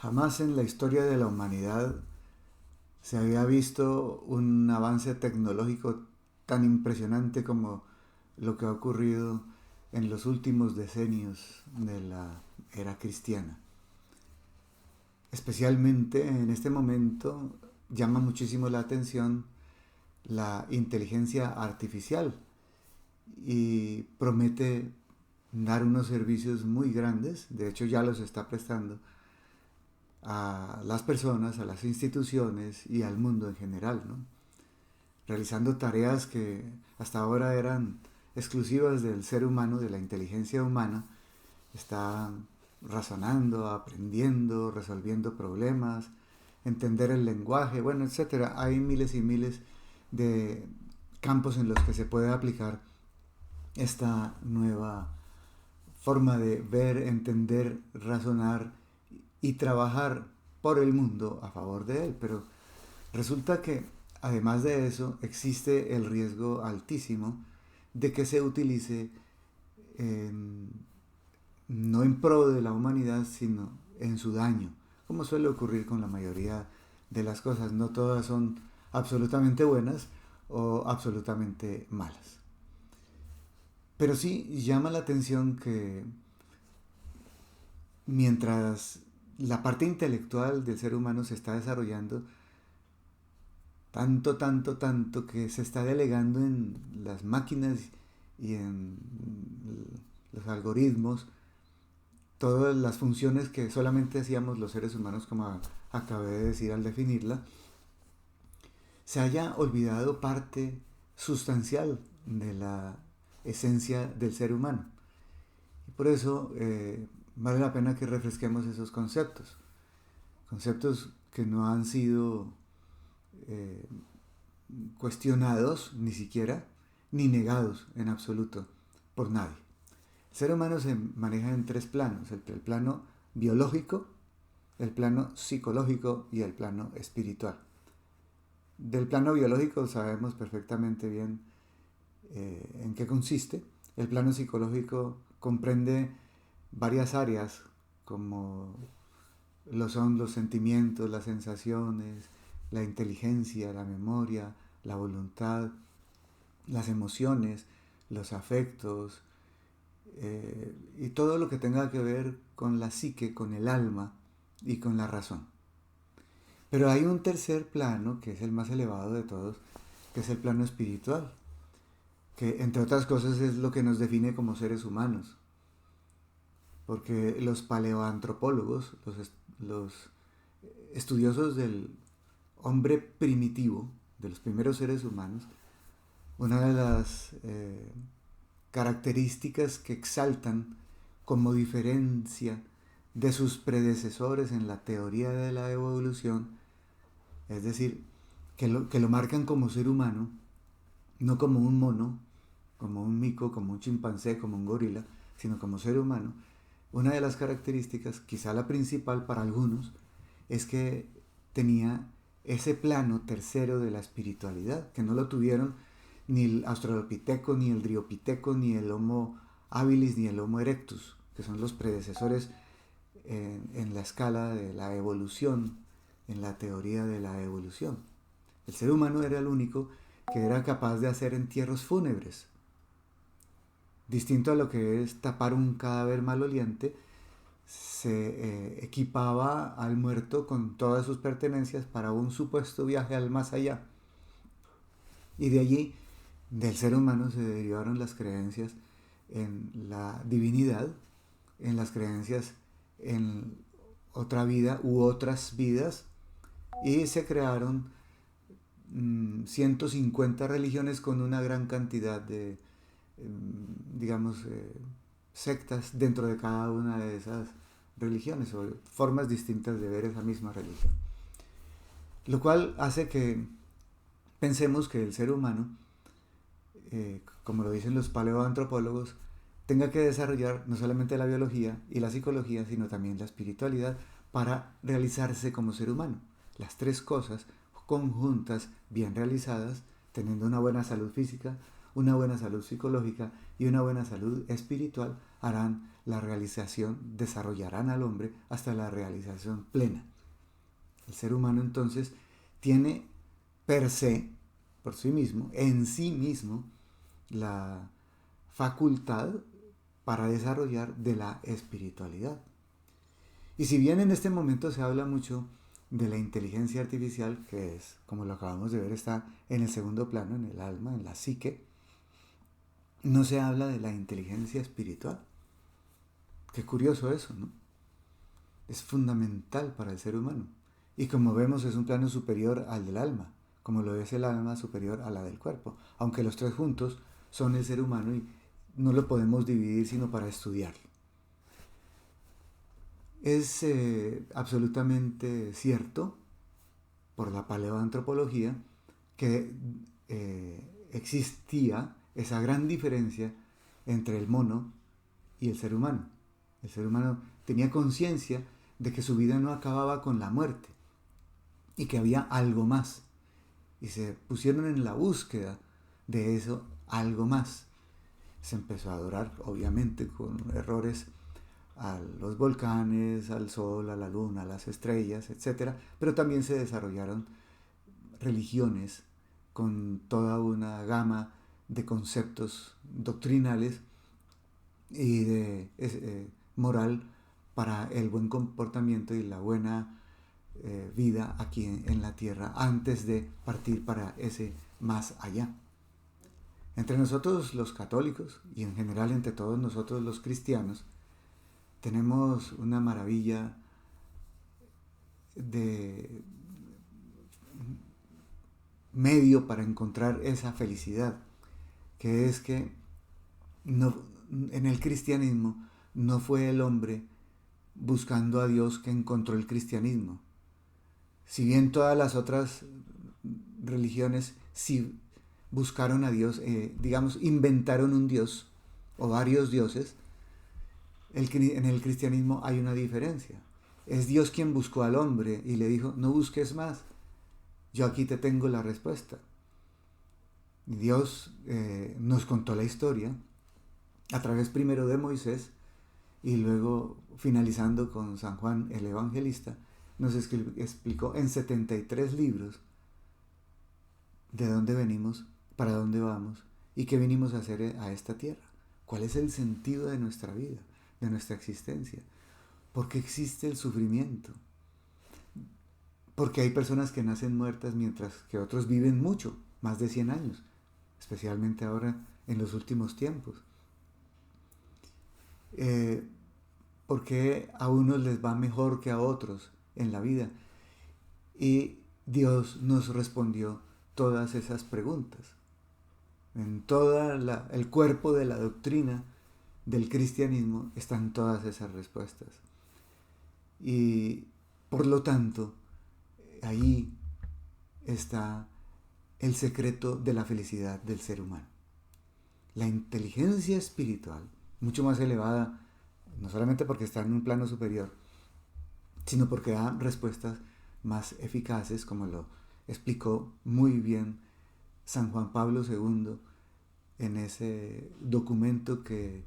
Jamás en la historia de la humanidad se había visto un avance tecnológico tan impresionante como lo que ha ocurrido en los últimos decenios de la era cristiana. Especialmente en este momento llama muchísimo la atención la inteligencia artificial y promete dar unos servicios muy grandes, de hecho ya los está prestando a las personas, a las instituciones y al mundo en general, ¿no? Realizando tareas que hasta ahora eran exclusivas del ser humano, de la inteligencia humana, está razonando, aprendiendo, resolviendo problemas, entender el lenguaje, bueno, etcétera. Hay miles y miles de campos en los que se puede aplicar esta nueva forma de ver, entender, razonar y trabajar por el mundo a favor de él. Pero resulta que además de eso existe el riesgo altísimo de que se utilice en, no en pro de la humanidad, sino en su daño, como suele ocurrir con la mayoría de las cosas. No todas son absolutamente buenas o absolutamente malas. Pero sí llama la atención que mientras la parte intelectual del ser humano se está desarrollando, tanto que se está delegando en las máquinas y en los algoritmos, todas las funciones que solamente hacíamos los seres humanos, como acabé de decir al definirla, se haya olvidado parte sustancial de la esencia del ser humano. Y por eso vale la pena que refresquemos esos conceptos. Conceptos que no han sido eh, cuestionados ni siquiera, ni negados en absoluto por nadie. El ser humano se maneja en tres planos: el plano biológico, el plano psicológico y el plano espiritual. Del plano biológico sabemos perfectamente bien en qué consiste. El plano psicológico comprende varias áreas como lo son los sentimientos, las sensaciones, la inteligencia, la memoria, la voluntad, las emociones, los afectos y todo lo que tenga que ver con la psique, con el alma y con la razón. Pero hay un tercer plano, que es el más elevado de todos, que es el plano espiritual, que entre otras cosas es lo que nos define como seres humanos. Porque los paleoantropólogos, los estudiosos del hombre primitivo, de los primeros seres humanos, una de las características que exaltan como diferencia de sus predecesores en la teoría de la evolución, es decir, que lo marcan como ser humano, no como un mono, como un mico, como un chimpancé, como un gorila, sino como ser humano. Una de las características, quizá la principal para algunos, es que tenía ese plano tercero de la espiritualidad, que no lo tuvieron ni el Australopiteco, ni el Driopiteco, ni el Homo habilis, ni el Homo erectus, que son los predecesores en la escala de la evolución, en la teoría de la evolución. El ser humano era el único que era capaz de hacer entierros fúnebres. Distinto a lo que es tapar un cadáver maloliente, se equipaba al muerto con todas sus pertenencias para un supuesto viaje al más allá. Y de allí, del ser humano, se derivaron las creencias en la divinidad, en las creencias en otra vida u otras vidas, y se crearon 150 religiones con una gran cantidad de, digamos, sectas dentro de cada una de esas religiones o formas distintas de ver esa misma religión. Lo cual hace que pensemos que el ser humano, como lo dicen los paleoantropólogos, tenga que desarrollar no solamente la biología y la psicología, sino también la espiritualidad para realizarse como ser humano. Las tres cosas conjuntas, bien realizadas, teniendo una buena salud física, una buena salud psicológica y una buena salud espiritual harán la realización, desarrollarán al hombre hasta la realización plena. El ser humano entonces tiene per se, por sí mismo, en sí mismo, la facultad para desarrollar de la espiritualidad. Y si bien en este momento se habla mucho de la inteligencia artificial, que es, como lo acabamos de ver, está en el segundo plano, en el alma, en la psique, no se habla de la inteligencia espiritual. Qué curioso eso, ¿no? Es fundamental para el ser humano. Y como vemos, es un plano superior al del alma, como lo es el alma superior a la del cuerpo, aunque los tres juntos son el ser humano y no lo podemos dividir sino para estudiarlo. Es absolutamente cierto, por la paleoantropología, que existía esa gran diferencia entre el mono y el ser humano. El ser humano tenía conciencia de que su vida no acababa con la muerte y que había algo más. Y se pusieron en la búsqueda de eso algo más. Se empezó a adorar, obviamente, con errores a los volcanes, al sol, a la luna, a las estrellas, etc. Pero también se desarrollaron religiones con toda una gama de conceptos doctrinales y de moral para el buen comportamiento y la buena vida aquí en la tierra antes de partir para ese más allá. Entre nosotros los católicos y en general entre todos nosotros los cristianos tenemos una maravilla de medio para encontrar esa felicidad, que es que no, en el cristianismo no fue el hombre buscando a Dios que encontró el cristianismo. Si bien todas las otras religiones sí buscaron a Dios, digamos, inventaron un Dios o varios dioses, en el cristianismo hay una diferencia. Es Dios quien buscó al hombre y le dijo, no busques más, yo aquí te tengo la respuesta. Dios nos contó la historia a través primero de Moisés y luego finalizando con San Juan el Evangelista, nos explicó en 73 libros de dónde venimos, para dónde vamos y qué venimos a hacer a esta tierra. ¿Cuál es el sentido de nuestra vida, de nuestra existencia? ¿Por qué existe el sufrimiento? Porque hay personas que nacen muertas mientras que otros viven mucho, más de 100 años, especialmente ahora en los últimos tiempos. ¿Por qué a unos les va mejor que a otros en la vida? Y Dios nos respondió todas esas preguntas. En todo el cuerpo de la doctrina del cristianismo están todas esas respuestas. Y por lo tanto, ahí está el secreto de la felicidad del ser humano. La inteligencia espiritual, mucho más elevada, no solamente porque está en un plano superior, sino porque da respuestas más eficaces, como lo explicó muy bien San Juan Pablo II en ese documento que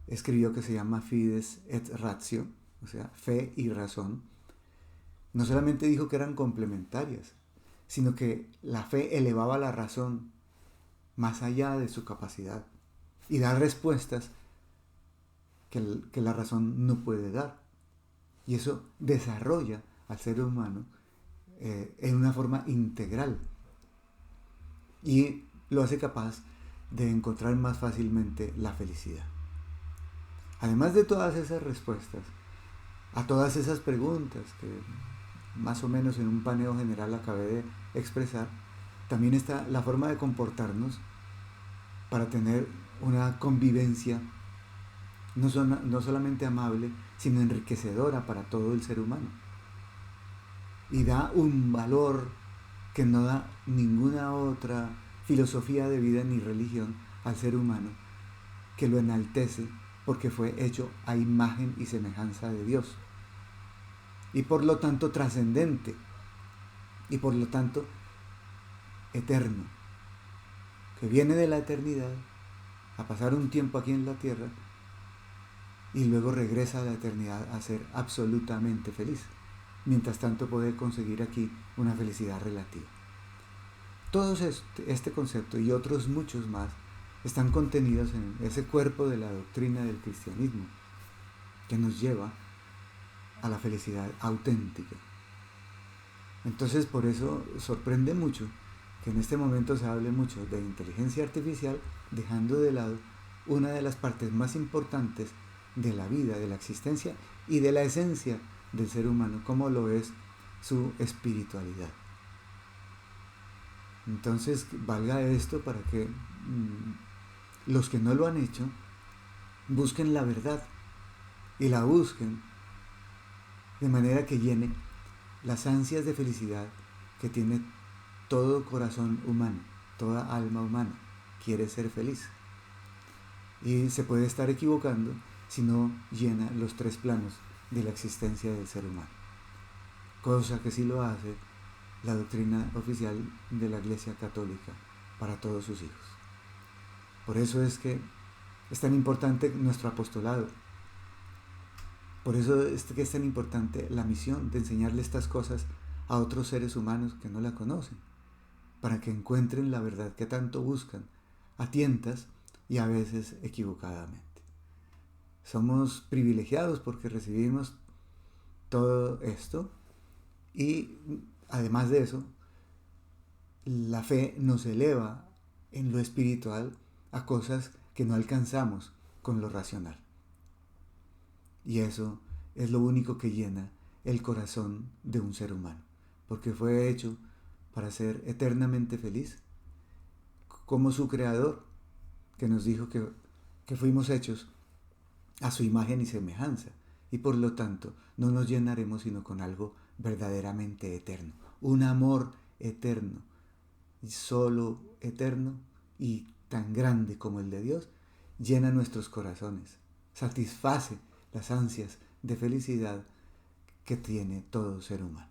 escribió que se llama Fides et Ratio, o sea, fe y razón. No solamente dijo que eran complementarias, sino que la fe elevaba la razón más allá de su capacidad y da respuestas que la razón no puede dar. Y eso desarrolla al ser humano en una forma integral y lo hace capaz de encontrar más fácilmente la felicidad. Además de todas esas respuestas a todas esas preguntas que más o menos en un paneo general acabé de expresar, también está la forma de comportarnos para tener una convivencia no solamente amable, sino enriquecedora para todo el ser humano. Y da un valor que no da ninguna otra filosofía de vida ni religión al ser humano, que lo enaltece porque fue hecho a imagen y semejanza de Dios. Y por lo tanto trascendente. Y por lo tanto eterno. que viene de la eternidad a pasar un tiempo aquí en la tierra y luego regresa a la eternidad a ser absolutamente feliz. Mientras tanto puede conseguir aquí una felicidad relativa. Todo este concepto y otros muchos más están contenidos en ese cuerpo de la doctrina del cristianismo que nos lleva a la felicidad auténtica. Entonces por eso sorprende mucho que en este momento se hable mucho de inteligencia artificial, dejando de lado una de las partes más importantes de la vida, de la existencia y de la esencia del ser humano, como lo es su espiritualidad. Entonces valga esto para que los que no lo han hecho busquen la verdad y la busquen de manera que llene las ansias de felicidad que tiene todo corazón humano, toda alma humana. Quiere ser feliz. Y se puede estar equivocando si no llena los tres planos de la existencia del ser humano. Cosa que sí lo hace la doctrina oficial de la Iglesia Católica para todos sus hijos. Por eso es que es tan importante nuestro apostolado. Por eso es que es tan importante la misión de enseñarle estas cosas a otros seres humanos que no la conocen, para que encuentren la verdad que tanto buscan, a tientas y a veces equivocadamente. Somos privilegiados porque recibimos todo esto y además de eso, la fe nos eleva en lo espiritual a cosas que no alcanzamos con lo racional. Y eso es lo único que llena el corazón de un ser humano, porque fue hecho para ser eternamente feliz, como su creador, que nos dijo que fuimos hechos a su imagen y semejanza, y por lo tanto no nos llenaremos sino con algo verdaderamente eterno, un amor eterno, y solo eterno y tan grande como el de Dios, llena nuestros corazones, satisface las ansias de felicidad que tiene todo ser humano.